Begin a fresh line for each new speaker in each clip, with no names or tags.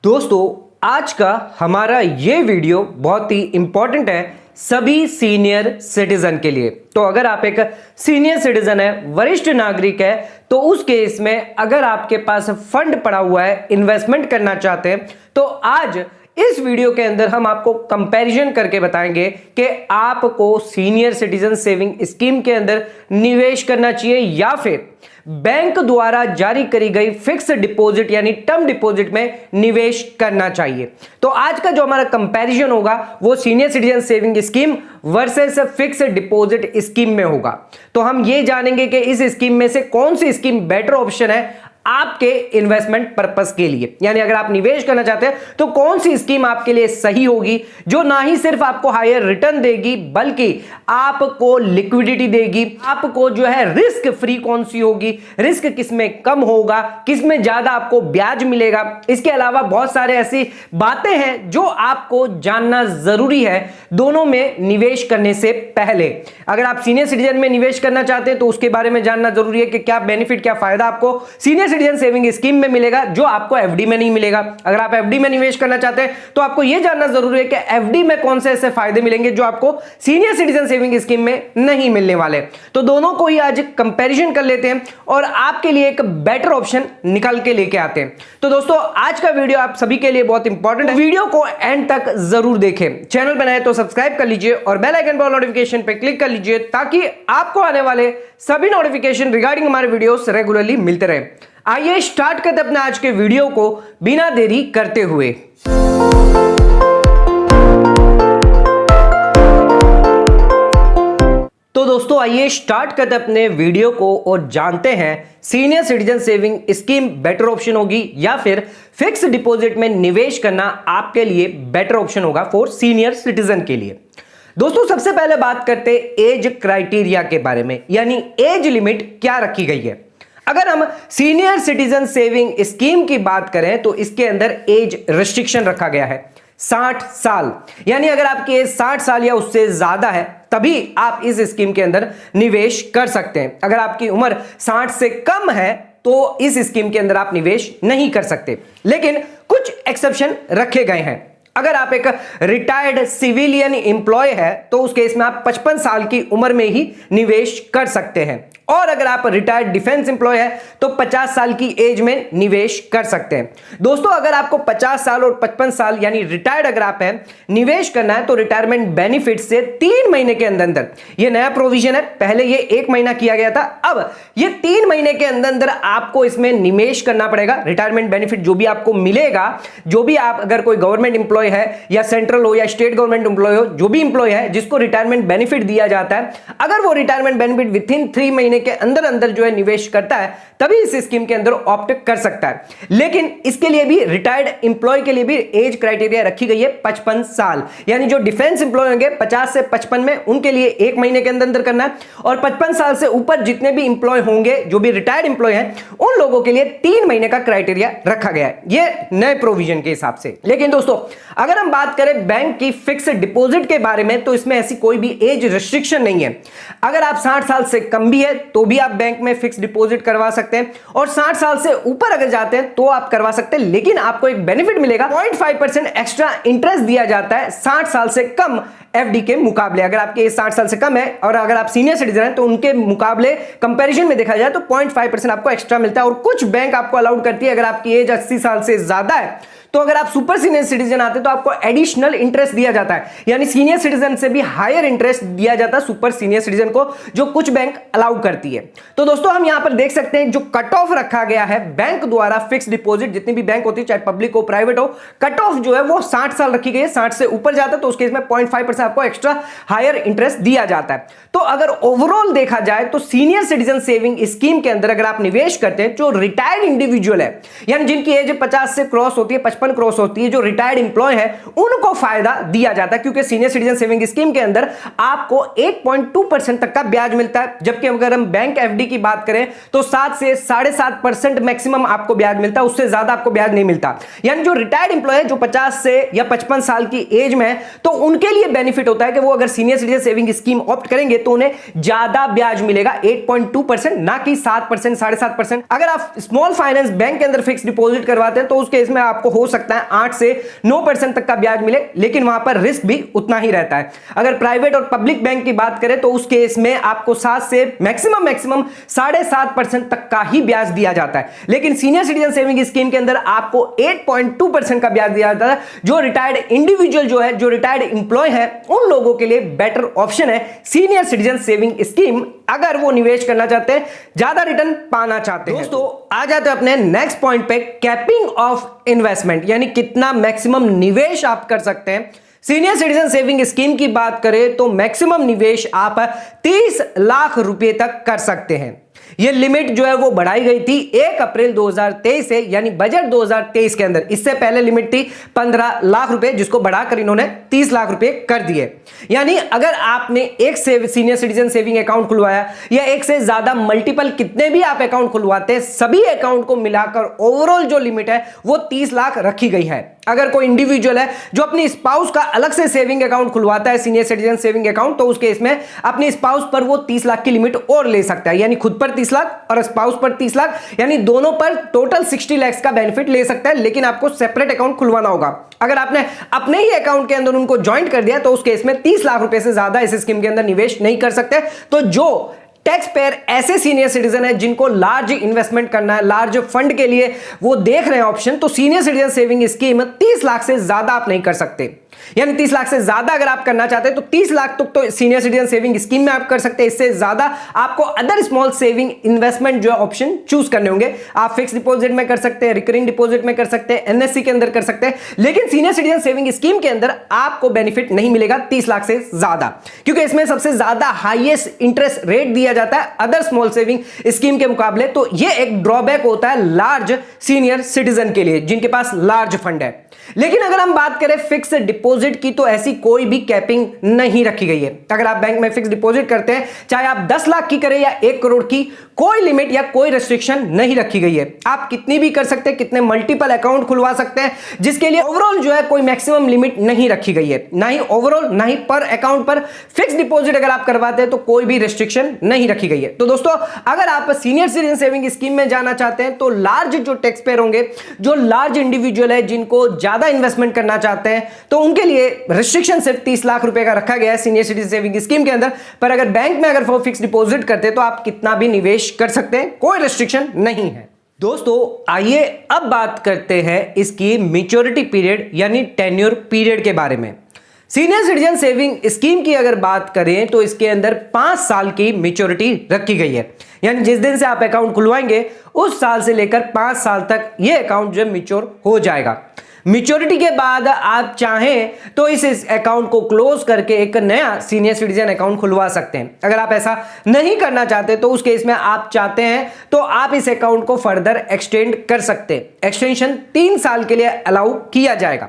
दोस्तों, आज का हमारा ये वीडियो बहुत ही इंपॉर्टेंट है सभी सीनियर सिटीजन के लिए। तो अगर आप एक सीनियर सिटीजन है, वरिष्ठ नागरिक है, तो उस केस में अगर आपके पास फंड पड़ा हुआ है, इन्वेस्टमेंट करना चाहते हैं, तो आज इस वीडियो के अंदर हम आपको कंपैरिजन करके बताएंगे कि आपको सीनियर सिटीजन सेविंग स्कीम के अंदर निवेश करना चाहिए या फिर बैंक द्वारा जारी करी गई फिक्स डिपॉजिट यानी टर्म डिपॉजिट में निवेश करना चाहिए। तो आज का जो हमारा कंपैरिजन होगा वो senior citizen saving scheme versus fix deposit scheme में होगा। तो हम ये जानेंगे कि इस स्कीम में से कौन सी स्कीम बेटर ऑप्शन है आपके इन्वेस्टमेंट पर्पस के लिए, यानी अगर आप निवेश करना चाहते हैं तो कौन सी स्कीम आपके लिए सही होगी, जो ना ही सिर्फ आपको हायर रिटर्न देगी बल्कि आपको लिक्विडिटी देगी। आपको जो है रिस्क फ्री कौन सी होगी, रिस्क किसमें कम होगा, किसमें ज्यादा आपको ब्याज मिलेगा। इसके अलावा बहुत सारे ऐसी बातें हैं जो आपको जानना जरूरी है दोनों में निवेश करने से पहले। अगर आप सीनियर सिटीजन में निवेश करना चाहते हैं तो उसके बारे में जानना जरूरी है कि क्या बेनिफिट, क्या फायदा आपको सीनियर सिटीजन सेविंग स्कीम में मिलेगा जो आपको एफडी में नहीं मिलेगा। अगर आप एफडी में निवेश करना चाहते हैं तो आपको यह जानना जरूरी है कि एफडी में कौन से ऐसे फायदे मिलेंगे जो आपको सीनियर सिटीजन सेविंग स्कीम में नहीं मिलने वाले। तो दोनों को ही आज कंपैरिजन कर लेते हैं और आपके लिए एक बेटर ऑप्शन निकाल के लेके आते हैं। तो दोस्तों, आज का वीडियो आप सभी के लिए बहुत इंपॉर्टेंट है, वीडियो को एंड तक जरूर देखें। चैनल पर नए तो सब्सक्राइब कर लीजिए और बेल आइकन पर नोटिफिकेशन पे क्लिक कर लीजिए ताकि आपको आने वाले सभी नोटिफिकेशन रिगार्डिंग हमारे वीडियोस रेगुलरली मिलते रहे। आइए स्टार्ट करते अपने आज के वीडियो को बिना देरी करते हुए। तो दोस्तों, आइए स्टार्ट करते अपने वीडियो को और जानते हैं senior citizen saving scheme better option होगी या फिर फिक्स डिपॉजिट में निवेश करना आपके लिए बेटर ऑप्शन होगा फॉर सीनियर सिटीजन के लिए। दोस्तों, सबसे पहले बात करते एज क्राइटेरिया के बारे में, यानी एज लिमिट क्या रखी गई है। अगर हम सीनियर सिटीजन सेविंग स्कीम की बात करें तो इसके अंदर एज रिस्ट्रिक्शन रखा गया है 60 साल, यानी अगर आपकी एज 60 साल या उससे ज्यादा है तभी आप इस स्कीम के अंदर निवेश कर सकते हैं। अगर आपकी उम्र 60 से कम है तो इस स्कीम के अंदर आप निवेश नहीं कर सकते, लेकिन कुछ एक्सेप्शन रखे गए हैं। अगर आप एक रिटायर्ड सिविलियन एम्प्लॉय है तो उस केस में आप 55 साल की उम्र में ही निवेश कर सकते हैं, और अगर आप रिटायर्ड डिफेंस एम्प्लॉय है तो 50 साल की एज में निवेश कर सकते हैं। दोस्तों, अगर आपको 50 साल और 55 साल यानी रिटायर्ड अगर आप हैं निवेश करना है तो रिटायरमेंट बेनिफिट से 3 महीने के अंदर अंदर, यह नया प्रोविजन है, पहले यह 1 महीना किया गया था, अब यह 3 महीने के अंदर अंदर आपको इसमें निवेश करना पड़ेगा। रिटायरमेंट बेनिफिट जो भी आपको मिलेगा, जो भी आप अगर कोई गवर्नमेंट एम्प्लॉय है या सेंट्रल हो या स्टेट गवर्नमेंट एम्प्लॉय हो, जो भी एम्प्लॉय है जिसको रिटायरमेंट बेनिफिट दिया जाता है, अगर वो रिटायरमेंट बेनिफिट विद इन 3 महीने के अंदर अंदर जो है निवेश करता है तभी इस स्कीम के अंदर ऑप्ट कर सकता है। लेकिन इसके लिए भी रिटायर्ड एम्प्लॉय के लिए भी एज क्राइटेरिया रखी गई है 55 साल, यानी जो डिफेंस एम्प्लॉय होंगे 50 से 55 में, उनके लिए 1 महीने के अंदर अंदर करना है, और 55 साल से ऊपर जितने भी एम्प्लॉय होंगे, जो भी रिटायर्ड एम्प्लॉय हैं, उन लोगों के लिए 3 महीने का क्राइटेरिया रखा गया है, ये नए प्रोविजन के हिसाब से। लेकिन दोस्तों, अगर हम बात करें बैंक की फिक्स डिपॉजिट के बारे में तो इसमें ऐसी कोई भी एज रिस्ट्रिक्शन नहीं है। अगर आप 60 साल से कम भी है तो भी आप बैंक में फिक्स डिपॉजिट करवा सकते हैं, और 60 साल से ऊपर अगर जाते हैं तो आप करवा सकते हैं, लेकिन आपको एक बेनिफिट मिलेगा, 0.5% एक्स्ट्रा इंटरेस्ट दिया जाता है 60 साल से कम एफडी के मुकाबले। अगर आपके एज 60 साल से कम है और अगर आप सीनियर सिटीजन हैं तो उनके मुकाबले कंपैरिजन में देखा जाए तो 0.5% आपको एक्स्ट्रा मिलता है। और कुछ बैंक आपको अलाउड करती है अगर आपकी एज 80 साल से ज्यादा है तो अगर आप सुपर सीनियर सिटीजन आते तो आपको एडिशनल इंटरेस्ट दिया जाता है, यानी सीनियर सिटीजन से भी हायर इंटरेस्ट दिया जाता है सुपर सीनियर सिटीजन को, जो कुछ बैंक अलाउ करती है। तो दोस्तों, हम यहां पर देख सकते हैं जो कट ऑफ रखा गया है बैंक द्वारा फिक्स डिपॉजिट, जितनी भी बैंक होती है चाहे पब्लिक हो प्राइवेट हो, कट ऑफ जो है वो 60 साल रखी गई है। 60 से ऊपर जाता है तो उस केस में 0.5% आपको एक्स्ट्रा हायर इंटरेस्ट दिया जाता है। तो अगर ओवरऑल देखा जाए तो सीनियर सिटीजन सेविंग स्कीम के अंदर अगर आप निवेश करते हैं, जो रिटायर्ड इंडिविजुअल है यानी जिनकी एज 50 से क्रॉस होती है, 55 क्रॉस होती है, जो रिटायर्ड एम्प्लॉय है, उनको फायदा दिया जाता है, क्योंकि सीनियर सिटीजन सेविंग स्कीम के अंदर आपको 8.2% तक का ब्याज मिलता है, जबकि अगर हम बैंक एफडी की बात करें तो 7 से 7.5% मैक्सिमम आपको ब्याज मिलता है, उससे ज्यादा आपको ब्याज नहीं मिलता। यानी जो रिटायर्ड एम्प्लॉय है जो 50 से या 55 साल की एज में है तो उनके लिए बेनिफिट होता है कि वो अगर senior citizen saving scheme opt करेंगे तो उन्हें ज्यादा ब्याज मिलेगा, 8.2%, ना कि 7%, 7.5%। अगर आप स्मॉल फाइनेंस बैंक के अंदर फिक्स डिपॉजिट करवाते हैं तो उस केस में आपको हो हो सकता है 8 से 9% तक का ब्याज मिले, लेकिन वहां पर रिस्क भी उतना ही रहता है। अगर प्राइवेट और पब्लिक बैंक की बात करें तो उस केस में आपको 7 से मैक्सिमम 7.5% तक का ही ब्याज दिया जाता है। लेकिन सीनियर सिटीजन सेविंग स्कीम के अंदर आपको 8.2% का ब्याज दिया जाता है, जो रिटायर्ड इंडिविजुअल जो है, जो रिटायर्ड इंप्लॉय है, उन लोगों के लिए बेटर ऑप्शन है सीनियर सिटीजन सेविंग स्कीम, अगर वो निवेश करना चाहते हैं, ज्यादा रिटर्न पाना चाहते हैं। दोस्तों आ जाते हैं अपने नेक्स्ट पॉइंट पे, कैपिंग ऑफ इन्वेस्टमेंट, यानी कितना मैक्सिमम निवेश आप कर सकते हैं। सीनियर सिटीजन सेविंग स्कीम की बात करें तो मैक्सिमम निवेश आप 30 लाख रुपए तक कर सकते हैं। यह लिमिट जो है वो बढ़ाई गई थी 1 अप्रैल 2023 से, यानी बजट 2023 के अंदर। इससे पहले लिमिट थी 15 लाख रुपए, जिसको बढ़ाकर इन्होंने 30 लाख रुपए कर दिए। यानी अगर आपने एक से सीनियर सिटीजन सेविंग अकाउंट खुलवाया या एक से ज्यादा मल्टीपल कितने भी आप अकाउंट खुलवाते हैं, सभी अकाउंट को मिलाकर ओवरऑल जो लिमिट है वो 30 लाख रखी गई है। अगर कोई इंडिविजुअल है जो अपनी स्पाउस का अलग से सेविंग अकाउंट खुलवाता है, सीनियर सिटीजन सेविंग अकाउंट, तो उस केस में अपनी स्पाउस पर वो 30 लाख की लिमिट और ले सकता है, यानी खुद पर 30 लाख और स्पाउस पर 30 लाख, यानी दोनों पर टोटल 60 लाख का बेनिफिट ले सकता है। लेकिन आपको सेपरेट अकाउंट खुलवाना होगा। अगर आपने अपने ही अकाउंट के अंदर उनको ज्वाइंट कर दिया तो उस केस में 30 लाख रुपए से ज्यादा इस स्कीम के अंदर निवेश नहीं कर सकते। तो जो टैक्स पेयर ऐसे सीनियर सिटीजन है जिनको लार्ज इन्वेस्टमेंट करना है, लार्ज फंड के लिए वो देख रहे हैं ऑप्शन, तो senior citizen saving scheme 30 lakh से ज्यादा आप नहीं कर सकते। यानी 30 लाख से ज्यादा अगर आप करना चाहते हैं तो 30 लाख तक तो सीनियर सिटीजन सेविंग स्कीम में आप कर सकते हैं। इससे ज्यादा आपको अदर स्मॉल सेविंग इन्वेस्टमेंट जो ऑप्शन चूज करने होंगे। आप फिक्स डिपॉजिट में कर सकते हैं, रिकरिंग डिपॉजिट में कर सकते हैं, एनएससी के अंदर कर सकते हैं, लेकिन सीनियर सिटीजन सेविंग स्कीम के अंदर आपको बेनिफिट नहीं मिलेगा 30 लाख से ज्यादा, क्योंकि इसमें सबसे ज्यादा हाईएस्ट इंटरेस्ट रेट दिया जाता है अदर स्मॉल सेविंग स्कीम के मुकाबले। तो यह एक ड्रॉबैक होता है लार्ज सीनियर सिटीजन के लिए जिनके पास लार्ज फंड है। लेकिन अगर हम बात करें फिक्स डिपॉजिट की, तो ऐसी कोई भी कैपिंग नहीं रखी गई है। अगर आप बैंक में फिक्स डिपॉजिट करते हैं, चाहे आप 10 लाख की करें या 1 करोड़ की, कोई लिमिट या कोई रेस्ट्रिक्शन नहीं रखी गई है। आप कितनी भी कर सकते हैं, कितने मल्टीपल अकाउंट खुलवा सकते हैं, जिसके लिए ओवरऑल जो है कोई मैक्सिमम लिमिट नहीं रखी गई है, ना ही ओवरऑल ना ही पर अकाउंट पर। फिक्स डिपॉजिट अगर आप करवाते हैं तो कोई भी रेस्ट्रिक्शन नहीं रखी गई है। तो दोस्तों अगर आप सीनियर सिटीजन सेविंग स्कीम में जाना चाहते हैं तो लार्ज जो टैक्स पेयर होंगे, जो लार्ज इंडिविजुअल है, जिनको ज्यादा इन्वेस्टमेंट करना चाहते हैं, तो उनके लिए रेस्ट्रिक्शन सिर्फ 30 लाख रुपए का रखा गया है सीनियर सिटीजन सेविंग स्कीम के अंदर। पर अगर बैंक में अगर वो फिक्स डिपॉजिट करते हैं तो आप कितना भी निवेश कर सकते हैं, कोई रेस्ट्रिक्शन नहीं है। दोस्तों आइए अब बात करते हैं इसकी मैच्योरिटी पीरियड यानी टेन्योर पीरियड के बारे में। सीनियर सिटीजन सेविंग स्कीम की अगर बात करें तो इसके अंदर 5 साल की मैच्योरिटी रखी गई है, यानी जिस दिन से आप अकाउंट खुलवाएंगे उस साल से लेकर 5 साल तक यह अकाउंट जो मैच्योर हो जाएगा। मैच्योरिटी के बाद आप चाहें तो इस अकाउंट को क्लोज करके एक नया सीनियर सिटीजन अकाउंट खुलवा सकते हैं। अगर आप ऐसा नहीं करना चाहते तो उस केस में आप चाहते हैं तो आप इस अकाउंट को फर्दर एक्सटेंड कर सकते हैं। एक्सटेंशन 3 साल के लिए अलाउ किया जाएगा।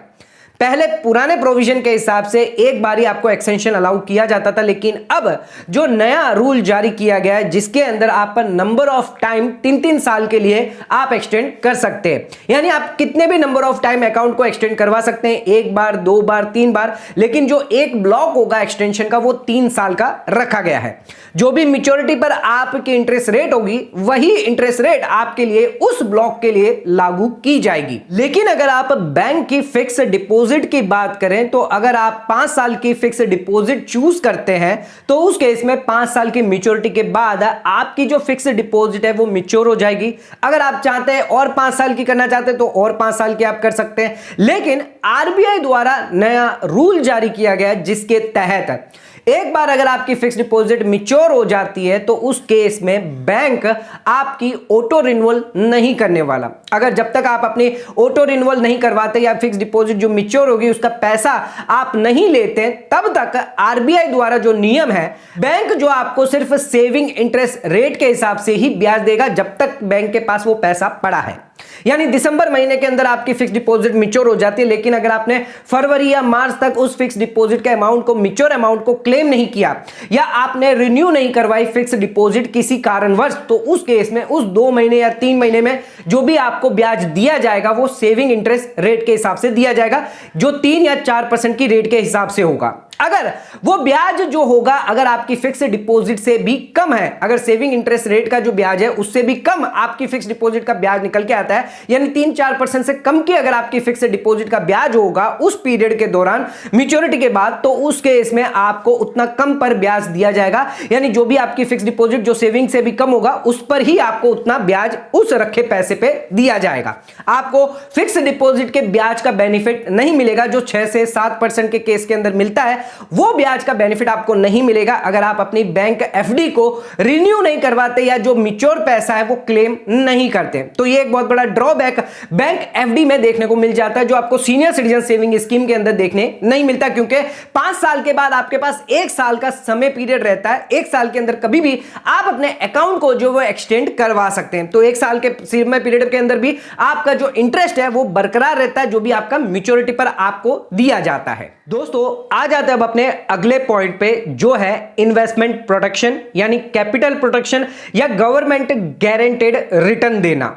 पहले पुराने प्रोविजन के हिसाब से एक बार ही आपको एक्सटेंशन अलाउ किया जाता था, लेकिन अब जो नया रूल जारी किया गया है जिसके अंदर आप पर नंबर ऑफ टाइम 3-3 साल के लिए आप एक्सटेंड कर सकते हैं। यानी आप कितने भी नंबर ऑफ टाइम अकाउंट को एक्सटेंड करवा सकते हैं, 1 बार 2 बार 3 बार, लेकिन जो एक ब्लॉक होगा एक्सटेंशन का वो 3 साल का रखा गया है। जो भी मैच्योरिटी पर आपकी इंटरेस्ट रेट होगी वही इंटरेस्ट रेट आपके लिए उस ब्लॉक के लिए लागू की जाएगी। लेकिन अगर आप बैंक की फिक्स डिपॉजिट की बात करें तो अगर आप 5 साल की फिक्स डिपॉजिट चूज करते हैं तो उस केस में 5 साल की मैच्योरिटी के बाद आपकी जो फिक्स डिपॉजिट है वो मैच्योर हो जाएगी। अगर आप चाहते हैं और 5 साल की करना चाहते हैं तो और 5 साल की आप कर सकते हैं। लेकिन आरबीआई द्वारा नया रूल जारी किया गया जिसके तहत एक बार अगर आपकी फिक्स डिपॉजिट मैच्योर हो जाती है तो उस केस में बैंक आपकी ऑटो रिन्यूअल नहीं करने वाला। अगर जब तक आप अपनी ऑटो रिन्यूअल नहीं करवाते या फिक्स डिपॉजिट जो मैच्योर होगी उसका पैसा आप नहीं लेते, तब तक आरबीआई द्वारा जो नियम है, बैंक जो आपको सिर्फ सेविंग इंटरेस्ट रेट के हिसाब से ही ब्याज देगा जब तक बैंक के पास वो पैसा पड़ा है। यानी दिसंबर महीने के अंदर आपकी फिक्स डिपॉजिट मैच्योर हो जाती है, लेकिन अगर आपने फरवरी या मार्च तक उस फिक्स डिपॉजिट के अमाउंट को, मैच्योर अमाउंट को क्लेम नहीं किया या आपने रिन्यू नहीं करवाई फिक्स डिपॉजिट किसी कारणवश, तो उस केस में उस 2 महीने या 3 महीने में जो भी आपको ब्याज दिया जाएगा वो सेविंग इंटरेस्ट रेट के हिसाब से दिया जाएगा, जो 3 या 4% की रेट के हिसाब से होगा। अगर वो ब्याज जो होगा अगर आपकी फिक्स डिपॉजिट से भी कम है, अगर सेविंग इंटरेस्ट रेट का जो ब्याज है उससे भी कम आपकी फिक्स डिपॉजिट का ब्याज निकल के आता है, यानी 3-4% से कम की अगर आपकी फिक्स डिपॉजिट का ब्याज होगा उस पीरियड के दौरान मैच्योरिटी के बाद, तो उस केस में आपको उतना कम पर ब्याज दिया जाएगा। यानी जो भी आपकी फिक्स डिपॉजिट जो सेविंग से भी कम होगा उस पर ही आपको उतना ब्याज उस रखे पैसे पे दिया जाएगा। आपको फिक्स डिपॉजिट के ब्याज का बेनिफिट नहीं मिलेगा जो 6 से 7% के केस के अंदर मिलता है, वो ब्याज का बेनिफिट आपको नहीं मिलेगा अगर आप अपनी बैंक एफडी को रिन्यू नहीं करवाते या जो मैच्योर पैसा है वो क्लेम नहीं करते। तो ये एक बहुत बड़ा ड्रॉबैक बैंक एफडी में देखने को मिल जाता है जो आपको सीनियर सिटीजन सेविंग स्कीम के अंदर देखने नहीं मिलता, क्योंकि 5 साल के बाद आपके पास 1 साल का समय पीरियड रहता है। 1 साल के अंदर कभी भी आप अपने अकाउंट को जो वो एक्सटेंड करवा सकते हैं। तो 1 साल के समय पीरियड के अंदर भी आपका जो इंटरेस्ट है वो बरकरार रहता है जो भी आपका मैच्योरिटी पर आपको दिया जाता है। दोस्तों आ जाते हैं अब अपने अगले पॉइंट पे जो है इन्वेस्टमेंट प्रोटेक्शन, यानी कैपिटल प्रोटेक्शन या गवर्नमेंट गारंटेड रिटर्न देना।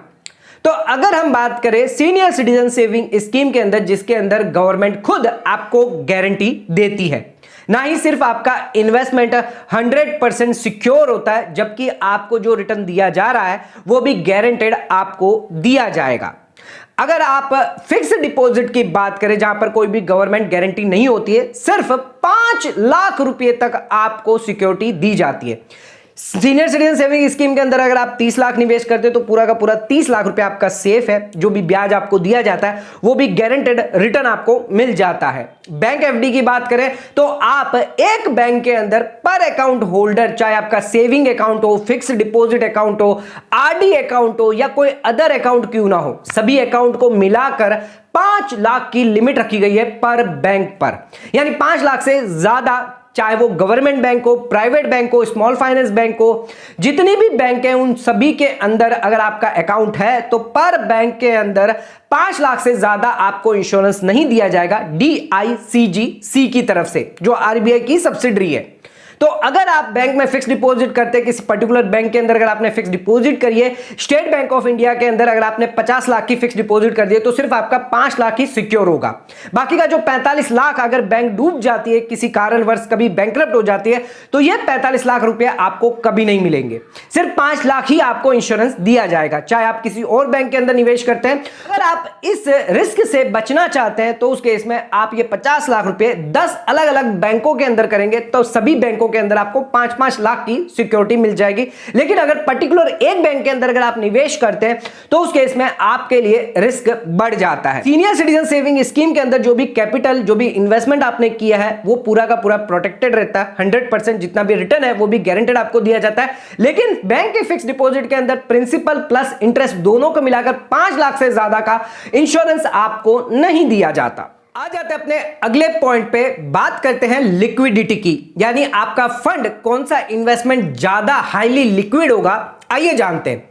तो अगर हम बात करें सीनियर सिटीजन सेविंग स्कीम के अंदर जिसके अंदर गवर्नमेंट खुद आपको गारंटी देती है, ना ही सिर्फ आपका इन्वेस्टमेंट 100% सिक्योर होता है, जबकि आपको जो रिटर्न दिया जा रहा है वो भी गारंटेड आपको दिया जाएगा। अगर आप फिक्स डिपॉजिट की बात करें जहां पर कोई भी गवर्नमेंट गारंटी नहीं होती है, सिर्फ 5 लाख रुपए तक आपको सिक्योरिटी दी जाती है। सीनियर सिटीजन सेविंग स्कीम के अंदर अगर आप 30 लाख निवेश करते हो तो पूरा का पूरा 30 लाख रुपए आपका सेफ है। जो भी ब्याज आपको दिया जाता है वो भी गारंटेड रिटर्न आपको मिल जाता है। बैंक एफडी की बात करें तो आप एक बैंक के अंदर पर अकाउंट होल्डर, चाहे आपका सेविंग अकाउंट हो, फिक्स डिपॉजिट अकाउंट हो, आरडी अकाउंट हो या कोई अदर अकाउंट क्यों ना हो, सभी अकाउंट को मिलाकर 5 लाख की लिमिट रखी गई है पर बैंक पर। यानी 5 लाख से ज्यादा, चाहे वो गवर्नमेंट बैंक हो, प्राइवेट बैंक हो, स्मॉल फाइनेंस बैंक हो, जितनी भी बैंक हैं उन सभी के अंदर अगर आपका अकाउंट है तो पर बैंक के अंदर 5 लाख से ज्यादा आपको इंश्योरेंस नहीं दिया जाएगा DICGC की तरफ से, जो RBI की सब्सिडरी है। तो अगर आप बैंक में फिक्स डिपॉजिट करते हैं, किसी पर्टिकुलर बैंक के अंदर अगर आपने फिक्स डिपॉजिट करिए, स्टेट बैंक ऑफ इंडिया के अंदर अगर आपने 50 लाख की फिक्स डिपॉजिट कर दिए तो सिर्फ आपका 5 लाख ही सिक्योर होगा। बाकी का जो 45 लाख अगर बैंक डूब जाती है, किसी कारणवश कभी बैंकरप्ट हो जाती है, तो ये 45 लाख रुपए आपको कभी नहीं मिलेंगे। सिर्फ 5 लाख ही आपको इंश्योरेंस दिया जाएगा, चाहे आप किसी और बैंक के अंदर निवेश करते हैं। अगर आप इस रिस्क से बचना चाहते हैं तो उस केस में आप ये 50 लाख रुपए 10 अलग अलग बैंकों के अंदर करेंगे तो सभी बैंकों के अंदर आपको 5-5 लाख की सिक्योरिटी मिल जाएगी। लेकिन अगर पर्टिकुलर एक बैंक के अंदर अगर आप निवेश करते हैं तो उस केस में आपके लिए रिस्क बढ़ जाता है। सीनियर सिटीजन सेविंग स्कीम के अंदर जो भी कैपिटल, जो भी इन्वेस्टमेंट आपने किया है वो पूरा का पूरा प्रोटेक्टेड रहता है। 100% जितना भी रिटर्न है वो भी गारंटेड आपको दिया जाता है। लेकिन बैंक के फिक्स डिपॉजिट के अंदर प्रिंसिपल प्लस इंटरेस्ट दोनों को मिलाकर 5 लाख से ज्यादा का इंश्योरेंस आपको नहीं दिया जाता। आ जाते हैं अपने अगले पॉइंट पे, बात करते हैं लिक्विडिटी की, यानी आपका फंड कौन सा इन्वेस्टमेंट ज्यादा हाईली लिक्विड होगा। आइए जानते हैं।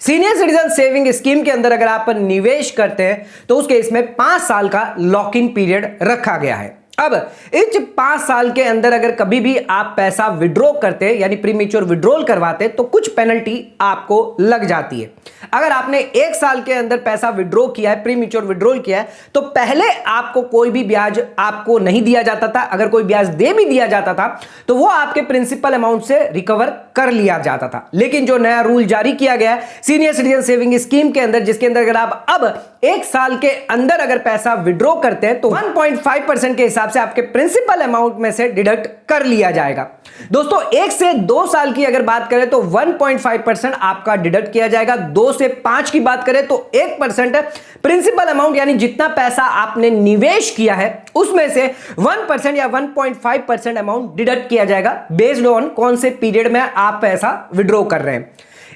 सीनियर सिटीजन सेविंग स्कीम के अंदर अगर आप निवेश करते हैं तो उसके इसमें 5 साल का लॉक इन पीरियड रखा गया है। अब इस 5 साल के अंदर अगर कभी भी आप पैसा विड्रॉ करते हैं यानी प्रीमेच्योर विड्रॉल करवाते हैं तो कुछ पेनल्टी आपको लग जाती है। अगर आपने 1 साल के अंदर पैसा विड्रॉ किया है, प्रीमेच्योर विड्रॉल किया है, तो पहले आपको कोई भी ब्याज आपको नहीं दिया जाता था। अगर कोई ब्याज दे भी दिया जाता था तो वो आपके प्रिंसिपल अमाउंट से रिकवर कर लिया जाता था। लेकिन जो नया रूल जारी किया गया है सीनियर सिटीजन सेविंग स्कीम के अंदर, जिसके अंदर अगर आप अब 1 साल के अंदर अगर पैसा विड्रॉ करते हैं तो 1.5% के हिसाब से आपके प्रिंसिपल अमाउंट में से डिडक्ट कर लिया जाएगा। दोस्तों 1 से 2 साल की अगर बात करें तो 1.5% आपका डिडक्ट किया जाएगा। 2 से 5 की बात करें तो 1% प्रिंसिपल अमाउंट यानी जितना पैसा आपने निवेश किया है उसमें से 1% या 1.5% अमाउंट डिडक्ट किया जाएगा बेस्ड ऑन कौन से पीरियड में आप पैसा विड्रॉ कर रहे हैं।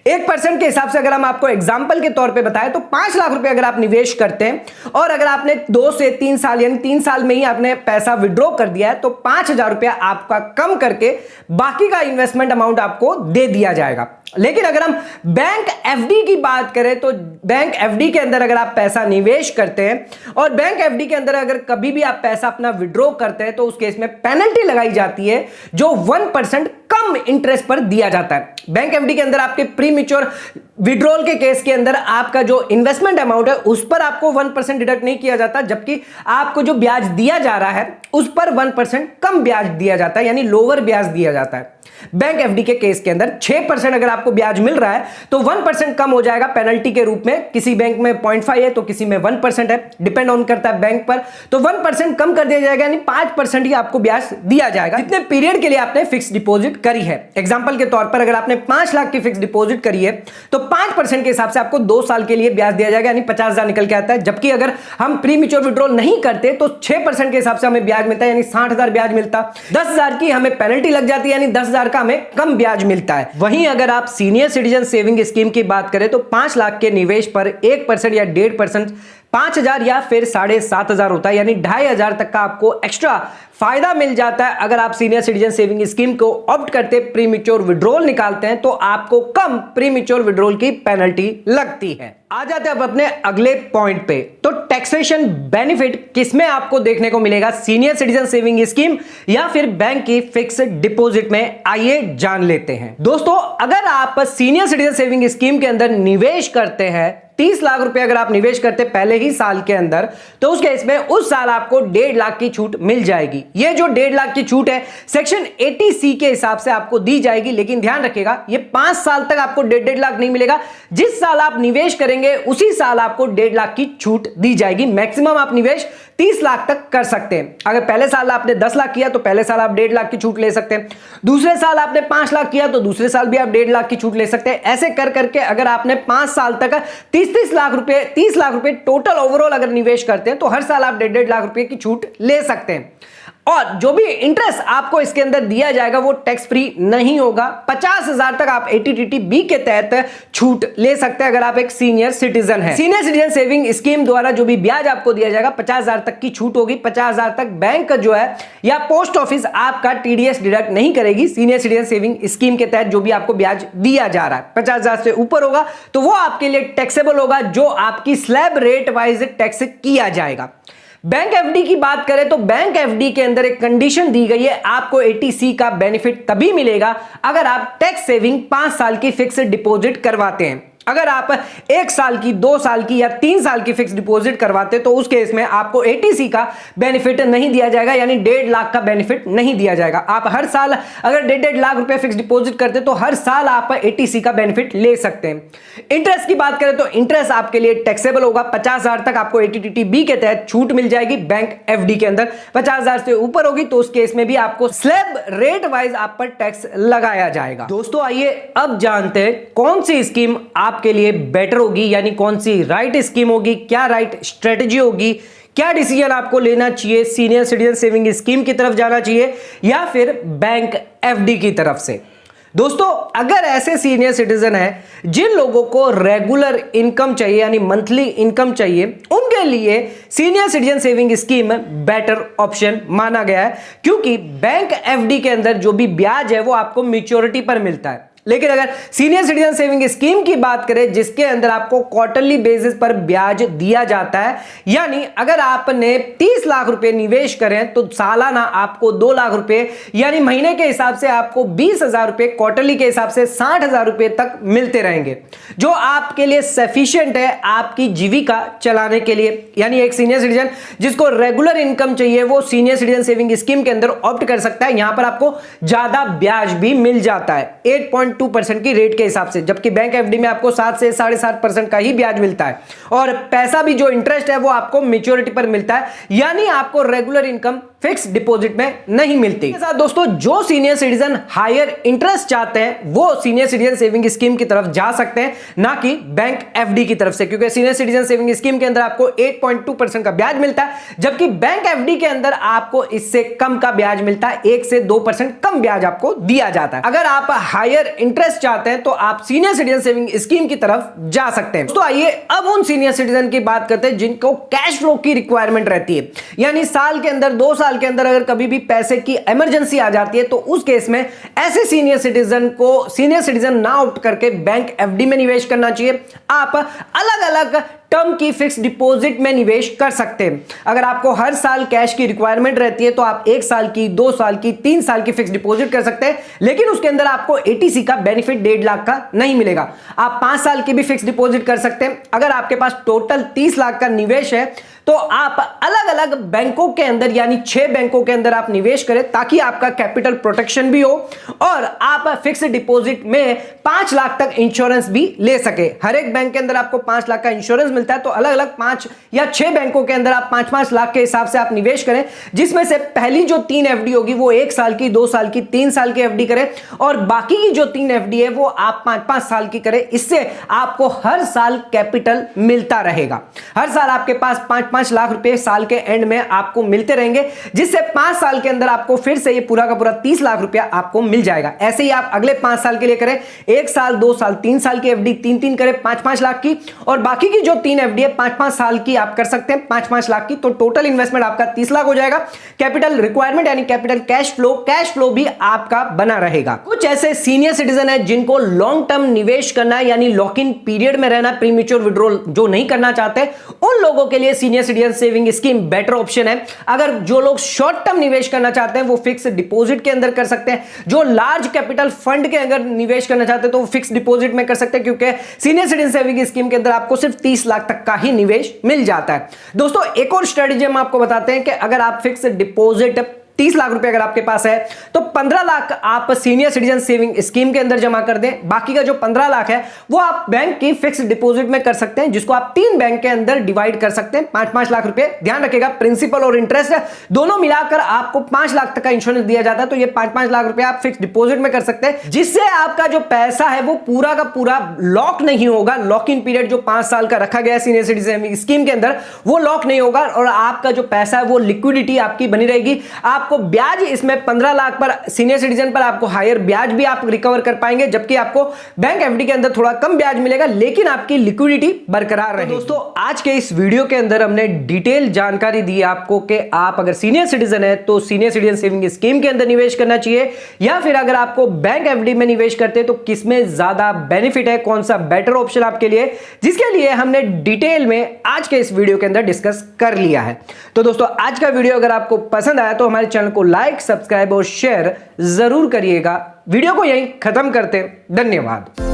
1% के हिसाब से अगर हम आपको एग्जांपल के तौर पे बताएं तो 5 लाख रुपए अगर आप निवेश करते हैं और अगर आपने 2 से 3 साल यानी 3 साल में ही आपने पैसा विड्रॉ कर दिया है तो 5,000 रुपया आपका कम करके बाकी का इन्वेस्टमेंट अमाउंट आपको दे दिया जाएगा। लेकिन अगर हम बैंक एफडी की बात करें तो बैंक एफडी के अंदर अगर आप पैसा निवेश करते हैं और बैंक एफडी के अंदर अगर कभी भी आप पैसा अपना विड्रॉ करते हैं तो उस केस में पेनल्टी लगाई जाती है जो 1% कम इंटरेस्ट पर दिया जाता है। बैंक एफडी के अंदर आपके प्री मैच्योर विड्रॉल के केस के अंदर आपका जो इन्वेस्टमेंट अमाउंट है उस पर आपको 1% डिडक्ट नहीं किया जाता, जबकि आपको जो ब्याज दिया जा रहा है उस पर 1% कम ब्याज दिया जाता है, यानी लोअर ब्याज दिया जाता है। बैंक एफडी के केस के अंदर 6% अगर आपको ब्याज मिल रहा है तो 1% कम हो जाएगा पेनल्टी के रूप में। किसी बैंक में 0.5 है तो किसी में 1% है, डिपेंड ऑन करता है बैंक पर। तो 1% कम कर दिया जाएगा, यानी 5% ही आपको ब्याज दिया जाएगा जितने पीरियड के लिए आपने फिक्स डिपॉजिट करी है। एग्जांपल के तौर पर अगर आपने 5 लाख की फिक्स डिपॉजिट करी है तो 5% के हिसाब से आपको 2 साल के लिए ब्याज दिया जाएगा, यानी 50,000 निकल के आता है। जबकि अगर हम प्री मैच्योर विड्रॉल नहीं करते तो 6% के हिसाब से हमें ब्याज मिलता है, यानी 60,000 ब्याज मिलता। 10,000 की हमें पेनल्टी लग जाती है, यानी 10,000 का हमें कम ब्याज मिलता है। वहीं अगर आप सीनियर सिटीजन सेविंग स्कीम की बात करें तो 5 लाख के निवेश पर 1% या 1.5%, 5,000 या फिर 7,500 होता है, यानी 2,500 तक का आपको एक्स्ट्रा फायदा मिल जाता है। अगर आप सीनियर सिटीजन सेविंग स्कीम को ऑप्ट करते प्री मैच्योर विड्रॉल निकालते हैं तो आपको कम प्री मैच्योर विड्रॉल की पेनल्टी लगती है। आ जाते हैं अब अपने अगले पॉइंट पे, तो टैक्सेशन बेनिफिट किसमें आपको देखने को मिलेगा, सीनियर सिटीजन सेविंग स्कीम या फिर बैंक की फिक्स डिपॉजिट में, आइए जान लेते हैं। दोस्तों, अगर आप सीनियर सिटीजन सेविंग स्कीम के अंदर निवेश करते हैं, 30 लाख रुपए अगर आप निवेश करते पहले ही साल के अंदर, तो उस केस में उस साल आपको 1.5 लाख की छूट मिल जाएगी। ये जो 1.5 लाख की छूट है सेक्शन 80C के हिसाब से आपको दी जाएगी, लेकिन ध्यान रखिएगा ये 5 साल तक आपको 1.5 लाख नहीं मिलेगा। जिस साल आप निवेश करेंगे उसी साल आपको 1.5 लाख की छूट दी जाएगी। मैक्सिमम आप निवेश 30 लाख तक कर सकते हैं। अगर पहले साल आपने 10 लाख किया तो पहले साल आप 1.5 लाख की छूट ले सकते हैं। दूसरे साल आपने 5 लाख किया तो दूसरे साल भी आप 1.5 लाख की छूट ले सकते हैं। ऐसे कर करके अगर आपने 5 साल तक 30 लाख रुपए टोटल ओवरऑल अगर निवेश करते हैं तो हर साल आप 1.5 लाख रुपए की छूट ले सकते हैं। और जो भी इंटरेस्ट आपको इसके अंदर दिया जाएगा वो टैक्स फ्री नहीं होगा। 50,000 तक आप 80TTB के तहत छूट ले सकते हैं अगर आप एक सीनियर सिटीजन है। सीनियर सिटीजन सेविंग स्कीम द्वारा जो भी ब्याज आपको दिया जाएगा 50,000 तक की छूट होगी। 50,000 तक बैंक जो है या पोस्ट ऑफिस आपका TDS डिडक्ट नहीं करेगी। सीनियर सिटीजन सेविंग स्कीम के तहत जो भी आपको ब्याज दिया जा रहा है 50,000 से ऊपर होगा तो वो आपके लिए टैक्सेबल होगा, जो आपकी स्लैब रेट वाइज टैक्स किया जाएगा। बैंक एफडी की बात करें तो बैंक एफडी के अंदर एक कंडीशन दी गई है, आपको 80C का बेनिफिट तभी मिलेगा अगर आप टैक्स सेविंग 5 साल की फिक्स डिपॉजिट करवाते हैं। अगर आप 1 साल की, 2 साल की या 3 साल की फिक्स डिपॉजिट करवाते तो उस केस में आपको 80C का बेनिफिट नहीं दिया जाएगा, यानी 1.5 लाख का बेनिफिट नहीं दिया जाएगा। आप हर साल अगर 1.5 लाख रुपए फिक्स डिपॉजिट करते तो हर साल आप 80C का बेनिफिट ले सकते हैं। इंटरेस्ट की बात करें तो इंटरेस्ट आपके लिए टैक्सेबल होगा। 50,000 तक आपको 80TTB के तहत छूट मिल जाएगी बैंक एफडी के अंदर। 50,000 से ऊपर होगी तो उस केस में भी आपको स्लैब रेट वाइज आप पर टैक्स लगाया जाएगा। दोस्तों, आइए अब जानते हैं कौन सी स्कीम आपके लिए बेटर होगी, यानी कौन सी राइट स्कीम होगी, क्या राइट स्ट्रेटजी होगी, क्या डिसीजन आपको लेना चाहिए, सीनियर सिटीजन सेविंग स्कीम की तरफ जाना चाहिए या फिर बैंक एफडी की तरफ से। दोस्तों, अगर ऐसे सीनियर सिटीजन हैं जिन लोगों को रेगुलर इनकम चाहिए यानी मंथली इनकम चाहिए, उनके लिए senior citizen saving scheme better option माना गया है, क्योंकि बैंक एफडी के अंदर जो भी ब्याज है वो आपको मैच्योरिटी पर मिलता है। लेकिन अगर सीनियर सिटीजन सेविंग स्कीम की बात करें जिसके अंदर आपको क्वार्टरली बेसिस पर ब्याज दिया जाता है, यानी अगर आपने 30 लाख रुपए निवेश करें तो सालाना आपको 2 लाख रुपए यानी महीने के हिसाब से आपको 20,000 रुपए, क्वार्टरली के हिसाब से 60,000 रुपए तक मिलते रहेंगे, जो आपके लिए सफिशिएंट है आपकी जीविका चलाने के लिए। यानी एक सीनियर सिटीजन जिसको रेगुलर इनकम चाहिए वो सीनियर सिटीजन सेविंग स्कीम के अंदर ऑप्ट कर सकता है। यहां पर आपको ज्यादा ब्याज भी मिल जाता है 8.2% की रेट के हिसाब से, जबकि बैंक एफडी में आपको 7 से 7.5% का ही ब्याज मिलता है और पैसा भी जो इंटरेस्ट है वो आपको मैच्योरिटी पर मिलता है, यानी आपको रेगुलर इनकम फिक्स डिपॉजिट में नहीं मिलती। साथ दोस्तों, जो सीनियर सिटीजन हायर इंटरेस्ट चाहते हैं वो सीनियर सिटीजन सेविंग स्कीम की तरफ जा सकते हैं, ना कि बैंक एफडी की तरफ से, क्योंकि सीनियर सिटीजन सेविंग स्कीम के अंदर आपको 8.2% का ब्याज मिलता है, जबकि बैंक एफडी के अंदर आपको इससे कम का ब्याज मिलता है, 1 से 2% कम ब्याज आपको दिया जाता है। अगर आप हायर इंटरेस्ट चाहते हैं तो आप सीनियर सिटीजन सेविंग स्कीम की तरफ जा सकते हैं। तो आइए अब उन सीनियर सिटीजन की बात करते हैं जिनको कैश फ्लो की रिक्वायरमेंट रहती है, यानी साल के अंदर 2 साल साल के अंदर अगर कभी भी पैसे की इमरजेंसी आ जाती है तो उस केस में ऐसे सीनियर सिटीजन ना ऑप्ट करके बैंक एफडी में निवेश करना चाहिए। आप अलग अलग टर्म की फिक्स डिपॉजिट में निवेश कर सकते हैं। अगर आपको हर साल कैश की रिक्वायरमेंट रहती है तो आप 1 साल की, 2 साल की, 3 साल की फिक्स डिपॉजिट कर सकते हैं, लेकिन उसके अंदर आपको एटीसी का बेनिफिट 1.5 लाख का नहीं मिलेगा। आप 5 साल की भी फिक्स डिपॉजिट कर सकते हैं। अगर आपके पास टोटल 30 लाख का निवेश है तो आप अलग अलग बैंकों के अंदर यानी 6 बैंकों के अंदर आप निवेश करें ताकि आपका कैपिटल प्रोटेक्शन भी हो और आप फिक्स डिपॉजिट में 5 लाख तक इंश्योरेंस भी ले सके। हर एक बैंक के अंदर आपको 5 लाख का इंश्योरेंस मिलता है, तो अलग अलग 5 या 6 बैंकों के अंदर आप 5-5 लाख के हिसाब से आप निवेश करें, जिसमें से पहली जो 3 एफडी होगी वो 1 साल की, 2 साल की, 3 साल की एफडी करें और बाकी की जो 3 एफडी है वो आप 5-5 साल की करें। इससे आपको हर साल कैपिटल मिलता रहेगा। हर साल आपके पास 5 लाख रुपए साल के एंड में आपको मिलते रहेंगे, जिससे 5 साल के अंदर आपको फिर से ये पूरा का पूरा 30 लाख रुपया आपको मिल जाएगा। ऐसे ही आप अगले 5 साल के लिए करें, 1 साल, 2 साल, 3 साल की एफडी 3-3 करें 5-5 लाख की, और बाकी की जो 3 एफडी है 5-5 साल की आप कर सकते हैं 5-5 लाख की, तो टोटल इन्वेस्टमेंट आपका 30 लाख हो जाएगा। कैपिटल रिक्वायरमेंट यानी कैपिटल कैश फ्लो भी आपका बना रहेगा। कुछ ऐसे सीनियर सिटीजन है जिनको लॉन्ग टर्म निवेश करना है यानी लॉक इन पीरियड में रहना, प्रीमेच्योर विड्रॉल जो नहीं करना चाहते, उन लोगों के लिए senior citizen saving scheme better option है। अगर जो लोग शॉर्ट टर्म निवेश करना चाहते हैं वो फिक्स डिपॉजिट के अंदर कर सकते हैं। जो लार्ज कैपिटल फंड के अगर निवेश करना चाहते हैं तो वो फिक्स डिपॉजिट में कर सकते हैं, क्योंकि सीनियर सिटीजन सेविंग स्कीम के अंदर आपको सिर्फ 30 लाख तक का ही निवेश मिल जाता है। दोस्तों एक और स्ट्रेटेजी हम आपको बताते हैं कि अगर आप फिक्स डिपॉजिट 30 लाख रुपए अगर आपके पास है तो 15 लाख आप सीनियर सिटीजन सेविंग स्कीम के अंदर जमा कर दें। बाकी का जो 15 लाख है वो आप बैंक की फिक्स डिपॉजिट में कर सकते हैं, जिसको आप 3 बैंक के अंदर डिवाइड कर सकते हैं। 5-5 लाख रुपए, ध्यान रखिएगा प्रिंसिपल और इंटरेस्ट दोनों मिलाकर आपको 5 लाख तक का इंश्योरेंस दिया जाता है। तो ये 5-5 लाख रुपए आप फिक्स डिपॉजिट में कर सकते हैं, जिससे आपका जो पैसा है वो पूरा का पूरा लॉक नहीं होगा। लॉक इन पीरियड जो 5 साल का रखा गया सीनियर सिटीजन स्कीम के अंदर वो लॉक नहीं होगा और आपका जो पैसा है वो लिक्विडिटी आपकी बनी रहेगी। आपको ब्याज इसमें 15 लाख पर सीनियर सिटीजन पर आपको हायर ब्याज भी आप रिकवर कर पाएंगे, जबकि आपको बैंक एफडी के अंदर थोड़ा कम ब्याज मिलेगा, लेकिन आपकी लिक्विडिटी बरकरार रहेगी। दोस्तों आज के इस वीडियो के अंदर हमने डिटेल जानकारी दी आपको कि आप अगर सीनियर सिटीजन है तो सीनियर सिटीजन सेविंग स्कीम के अंदर निवेश करना चाहिए या फिर अगर आपको बैंक एफडी में निवेश करते हैं तो किसमें ज्यादा बेनिफिट है, कौन सा बेटर ऑप्शन आपके लिए, जिसके लिए हमने डिटेल में आज के इस वीडियो के अंदर डिस्कस कर लिया है। तो दोस्तों आज का वीडियो अगर आपको पसंद आया तो हमारे चैनल को लाइक, सब्सक्राइब और शेयर जरूर करिएगा। वीडियो को यहीं खत्म करते हैं। धन्यवाद।